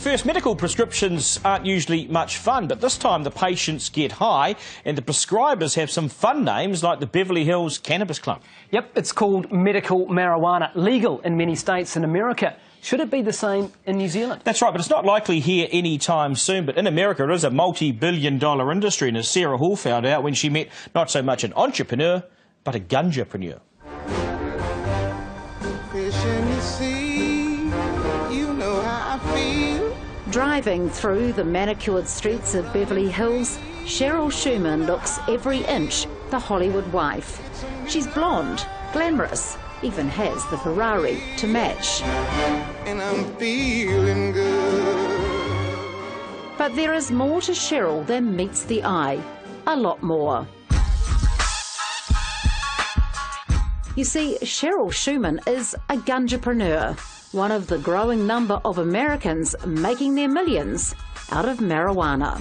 first, medical prescriptions aren't usually much fun, but this time the patients get high and the prescribers have some fun names like the Beverly Hills Cannabis Club. Yep, it's called medical marijuana, legal in many states in America. Should it be the same in New Zealand? That's right, but it's not likely here anytime soon. But in America, it is a multi-billion-dollar industry, and as Sarah Hall found out when she met not so much an entrepreneur, but a gunjapreneur. Driving through the manicured streets of Beverly Hills, Cheryl Shuman looks every inch the Hollywood wife. She's blonde, glamorous, even has the Ferrari to match. And I'm feeling good. But there is more to Cheryl than meets the eye. A lot more. You see, Cheryl Shuman is a gunjapreneur, one of the growing number of Americans making their millions out of marijuana.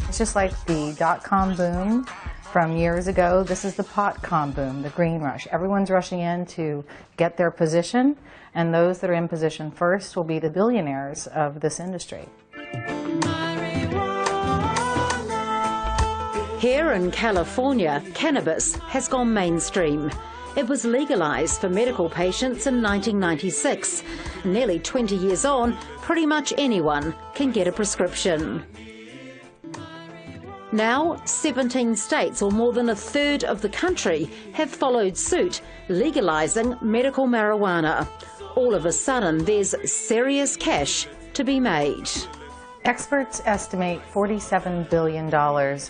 It's just like the dot-com boom from years ago. This is the pot-com boom, the green rush. Everyone's rushing in to get their position, and those that are in position first will be the billionaires of this industry. Here in California, cannabis has gone mainstream. It was legalised for medical patients in 1996. Nearly 20 years on, pretty much anyone can get a prescription. Now, 17 states, or more than a third of the country, have followed suit, legalising medical marijuana. All of a sudden, there's serious cash to be made. Experts estimate $47 billion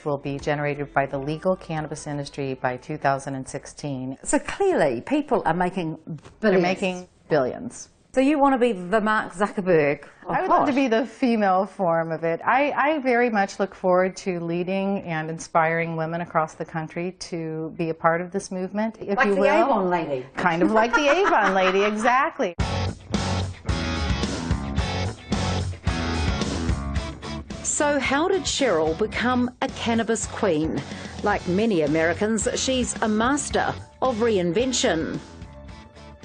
will be generated by the legal cannabis industry by 2016. So clearly, people are making billions. They're making billions. So you want to be the Mark Zuckerberg of I would love to be the female form of it. I very much look forward to leading and inspiring women across the country to be a part of this movement, if like you will. Like the Avon lady. Kind of like the Avon lady, exactly. So how did Cheryl become a cannabis queen? Like many Americans, she's a master of reinvention.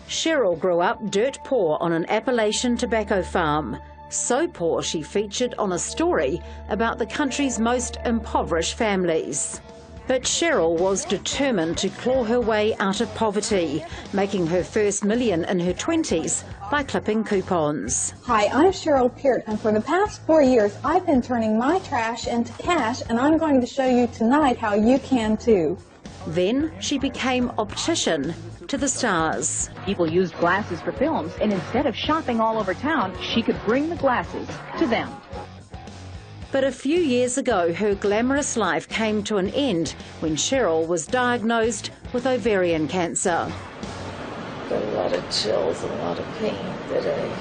Cheryl grew up dirt poor on an Appalachian tobacco farm. So poor she featured on a story about the country's most impoverished families. But Cheryl was determined to claw her way out of poverty, making her first million in her 20s by clipping coupons. Hi, I'm Cheryl Peart, and for the past 4 years I've been turning my trash into cash, and I'm going to show you tonight how you can too. Then she became optician to the stars. People used glasses for films, and instead of shopping all over town, she could bring the glasses to them. But a few years ago, her glamorous life came to an end when Cheryl was diagnosed with ovarian cancer. Got a lot of chills and a lot of pain today.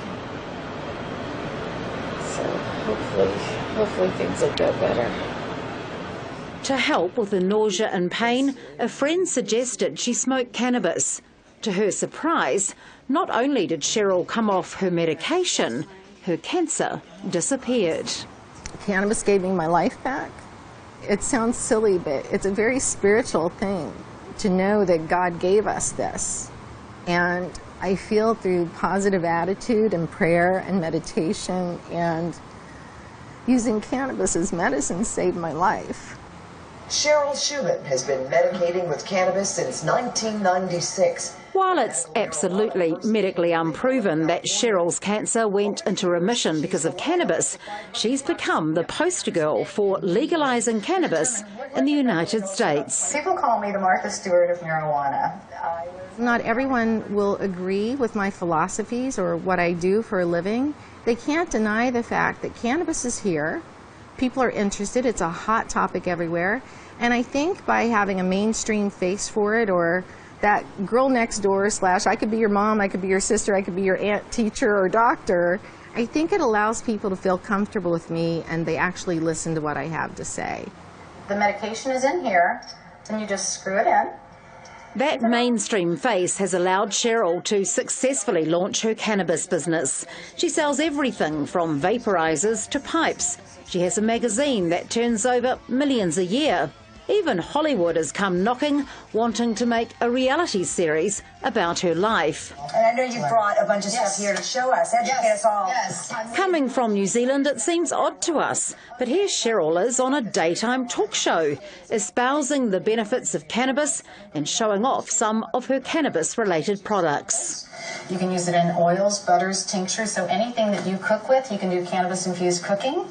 So hopefully things will get better. To help with the nausea and pain, a friend suggested she smoke cannabis. To her surprise, not only did Cheryl come off her medication, her cancer disappeared. Cannabis gave me my life back. It sounds silly, but it's a very spiritual thing to know that God gave us this. And I feel through positive attitude and prayer and meditation and using cannabis as medicine saved my life. Cheryl Shuman has been medicating with cannabis since 1996. While it's absolutely medically unproven that Cheryl's cancer went into remission because of cannabis, she's become the poster girl for legalising cannabis in the United States. People call me the Martha Stewart of marijuana. Not everyone will agree with my philosophies or what I do for a living. They can't deny the fact that cannabis is here. People are interested. It's a hot topic everywhere. And I think by having a mainstream face for it, or that girl next door / I could be your mom, I could be your sister, I could be your aunt, teacher, or doctor, I think it allows people to feel comfortable with me and they actually listen to what I have to say. The medication is in here, and you just screw it in. That mainstream face has allowed Cheryl to successfully launch her cannabis business. She sells everything from vaporizers to pipes. She has a magazine that turns over millions a year. Even Hollywood has come knocking, wanting to make a reality series about her life. And I know you brought a bunch of stuff here to show us, educate us all. Coming from New Zealand, it seems odd to us, but here Cheryl is on a daytime talk show, espousing the benefits of cannabis and showing off some of her cannabis-related products. You can use it in oils, butters, tinctures, so anything that you cook with, you can do cannabis-infused cooking.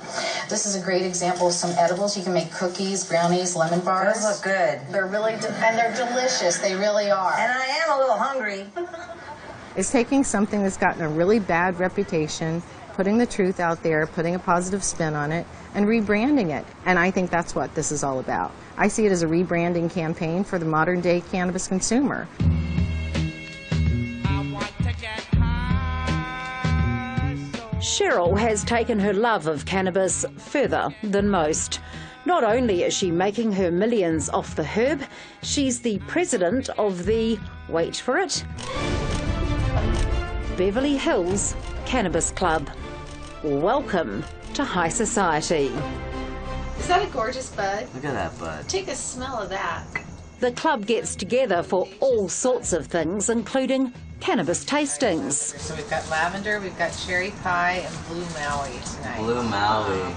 This is a great example of some edibles. You can make cookies, brownies, lemon bars. Those look good. They're really, and they're delicious. They really are. And I am a little hungry. It's taking something that's gotten a really bad reputation, putting the truth out there, putting a positive spin on it, and rebranding it. And I think that's what this is all about. I see it as a rebranding campaign for the modern-day cannabis consumer. Cheryl has taken her love of cannabis further than most. Not only is she making her millions off the herb, she's the president of the, wait for it, Beverly Hills Cannabis Club. Welcome to high society. Is that a gorgeous bud? Look at that bud. Take a smell of that. The club gets together for all sorts of things, including cannabis tastings. So we've got lavender, we've got cherry pie, and blue Maui tonight. Blue Maui.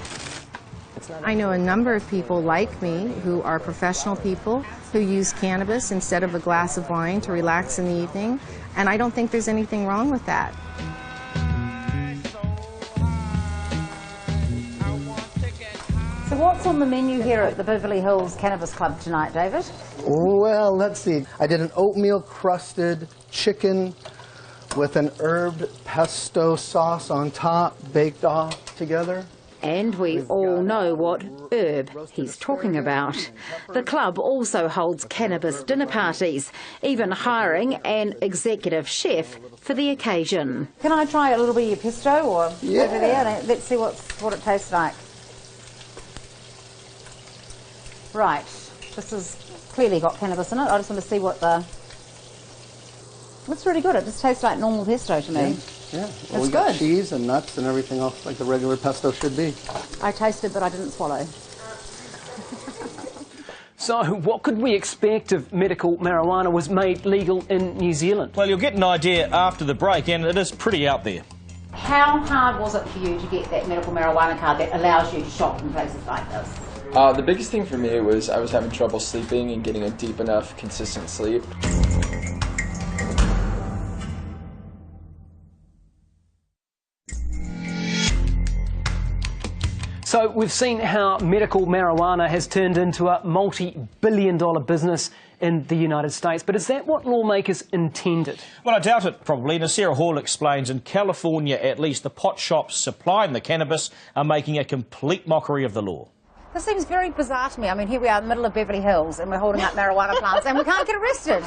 I know a number of people like me who are professional people who use cannabis instead of a glass of wine to relax in the evening, and I don't think there's anything wrong with that. So what's on the menu here at the Beverly Hills Cannabis Club tonight, David? Well, let's see. I did an oatmeal crusted chicken with an herb pesto sauce on top, baked off together. And we all know what herb he's talking about. The club also holds cannabis dinner parties, even hiring an executive chef for the occasion. Can I try a little bit of your pesto or over there? Let's see what it tastes like. Right, this has clearly got cannabis in it. I just want to see what the... It's really good. It just tastes like normal pesto to me. Yeah, well, we got cheese and nuts and everything else like the regular pesto should be. I tasted, but I didn't swallow. So what could we expect if medical marijuana was made legal in New Zealand? Well, you'll get an idea after the break, and it is pretty out there. How hard was it for you to get that medical marijuana card that allows you to shop in places like this? The biggest thing for me was I was having trouble sleeping and getting a deep enough, consistent sleep. So we've seen how medical marijuana has turned into a multi-billion-dollar business in the United States. But is that what lawmakers intended? Well, I doubt it, probably. And as Sarah Hall explains, in California, at least, the pot shops supplying the cannabis are making a complete mockery of the law. This seems very bizarre to me. I mean, here we are in the middle of Beverly Hills and we're holding up marijuana plants and we can't get arrested.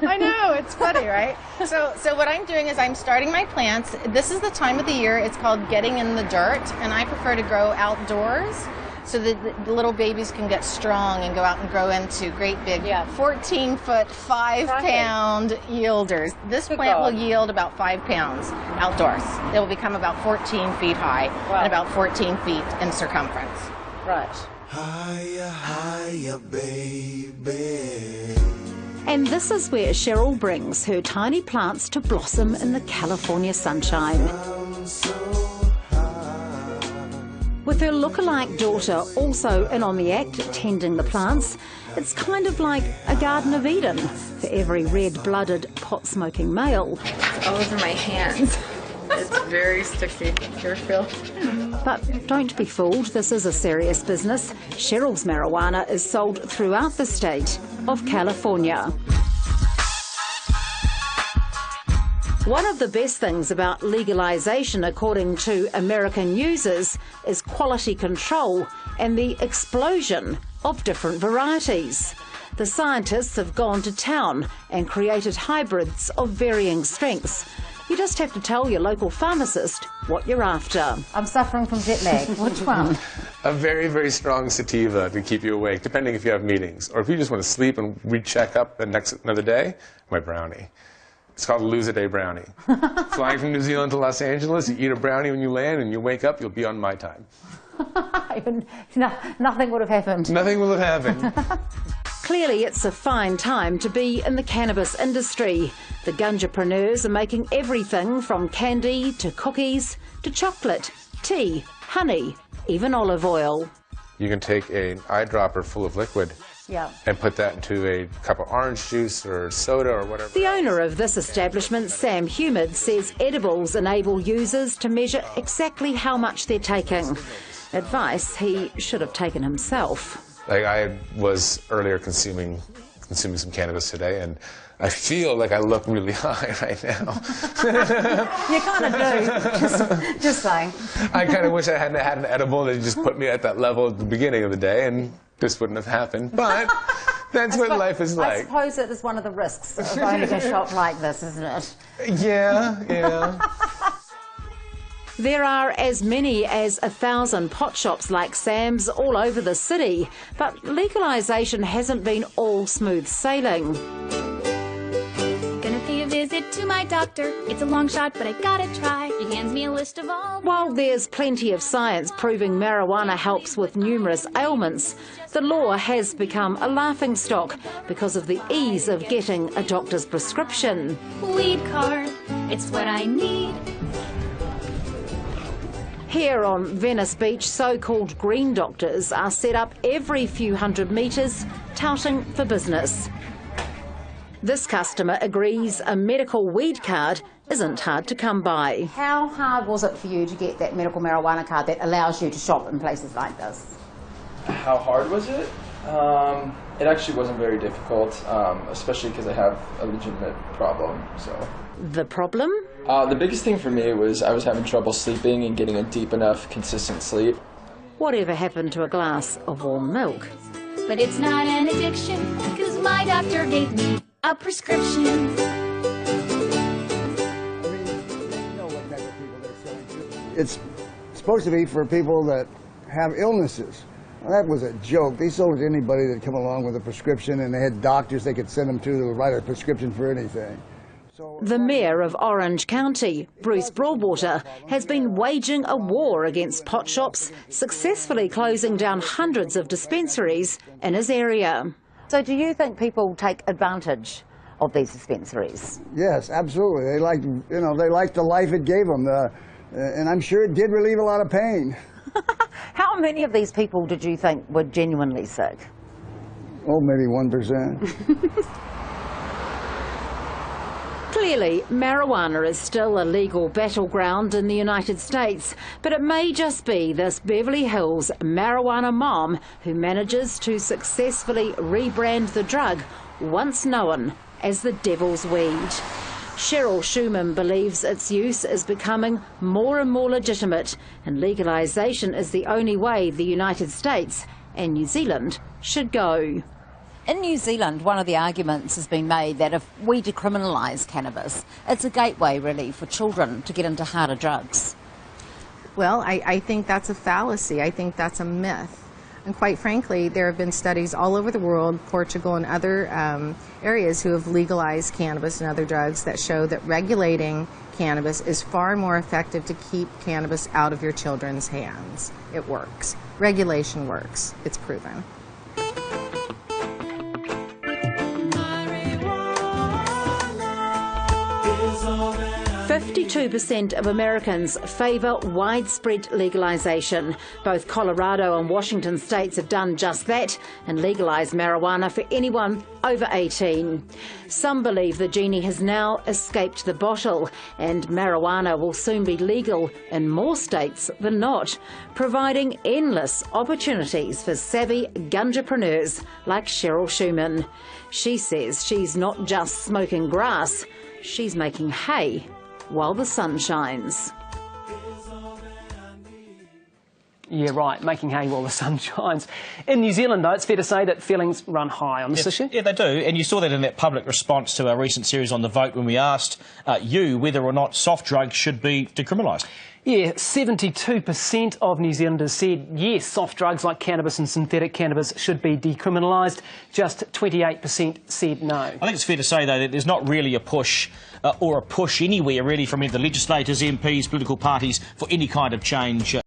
I know, it's funny, right? So what I'm doing is I'm starting my plants. This is the time of the year. It's called getting in the dirt, and I prefer to grow outdoors so that the little babies can get strong and go out and grow into great big 14-foot, 5-pound yielders. This plant will yield about 5 pounds outdoors. It will become about 14 feet high and about 14 feet in circumference. Right. Higher, higher, baby. And this is where Cheryl brings her tiny plants to blossom in the California sunshine. With her look-alike daughter also in on the act, tending the plants, it's kind of like a Garden of Eden for every red-blooded, pot-smoking male. All over my hands. It's very sticky. Careful. But don't be fooled, this is a serious business. Cheryl's marijuana is sold throughout the state of California. One of the best things about legalisation, according to American users, is quality control and the explosion of different varieties. The scientists have gone to town and created hybrids of varying strengths. You just have to tell your local pharmacist what you're after. I'm suffering from jet lag. Which one? A very, very strong sativa to keep you awake, depending if you have meetings. Or if you just want to sleep and recheck up another day, my brownie. It's called a lose-a-day brownie. Flying from New Zealand to Los Angeles, you eat a brownie when you land, and you wake up, you'll be on my time. Nothing would have happened. Nothing will have happened. Clearly, it's a fine time to be in the cannabis industry. The gunjapreneurs are making everything from candy to cookies to chocolate, tea, honey, even olive oil. You can take an eyedropper full of liquid and put that into a cup of orange juice or soda or whatever. The owner of this establishment, Sam Humid, says edibles enable users to measure exactly how much they're taking. Advice he should have taken himself. Like, I was earlier consuming some cannabis today, and I feel like I look really high right now. You kind of do, just saying. I kind of wish I hadn't had an edible that just put me at that level at the beginning of the day, and this wouldn't have happened. But that's what life is like. I suppose it is one of the risks of owning a shop like this, isn't it? Yeah. There are as many as 1,000 pot shops like Sam's all over the city, but legalisation hasn't been all smooth sailing. Gonna pay a visit to my doctor. It's a long shot, but I gotta try. He hands me a list of all... While there's plenty of science proving marijuana helps with numerous ailments, the law has become a laughingstock because of the ease of getting a doctor's prescription. Weed card, it's what I need. Here on Venice Beach, so-called green doctors are set up every few hundred metres, touting for business. This customer agrees a medical weed card isn't hard to come by. How hard was it for you to get that medical marijuana card that allows you to shop in places like this? How hard was it? It actually wasn't very difficult, especially because I have a legitimate problem. So. The problem? The biggest thing for me was I was having trouble sleeping and getting a deep enough, consistent sleep. Whatever happened to a glass of warm milk? But it's not an addiction, because my doctor gave me a prescription. It's supposed to be for people that have illnesses. Well, that was a joke. They sold it to anybody that come along with a prescription, and they had doctors they could send them to write a prescription for anything. The Mayor of Orange County, Bruce Broadwater, has been waging a war against pot shops, successfully closing down hundreds of dispensaries in his area. So do you think people take advantage of these dispensaries? Yes, absolutely. They liked the life it gave them, and I'm sure it did relieve a lot of pain. How many of these people did you think were genuinely sick? Oh, maybe 1%. Clearly, marijuana is still a legal battleground in the United States, but it may just be this Beverly Hills marijuana mom who manages to successfully rebrand the drug, once known as the devil's weed. Cheryl Shuman believes its use is becoming more and more legitimate, and legalisation is the only way the United States and New Zealand should go. In New Zealand, one of the arguments has been made that if we decriminalise cannabis, it's a gateway, really, for children to get into harder drugs. Well, I think that's a fallacy. I think that's a myth. And quite frankly, there have been studies all over the world, Portugal and other areas, who have legalized cannabis and other drugs that show that regulating cannabis is far more effective to keep cannabis out of your children's hands. It works. Regulation works. It's proven. 52% of Americans favour widespread legalisation. Both Colorado and Washington states have done just that and legalised marijuana for anyone over 18. Some believe the genie has now escaped the bottle and marijuana will soon be legal in more states than not, providing endless opportunities for savvy gunjapreneurs like Cheryl Shuman. She says she's not just smoking grass, she's making hay while the sun shines. Yeah, right, making hay while the sun shines. In New Zealand, though, it's fair to say that feelings run high on this issue. Yeah, they do, and you saw that in that public response to our recent series on the vote when we asked you whether or not soft drugs should be decriminalised. Yeah, 72% of New Zealanders said yes, soft drugs like cannabis and synthetic cannabis should be decriminalised. Just 28% said no. I think it's fair to say, though, that there's not really a push or a push anywhere, really, from either legislators, MPs, political parties for any kind of change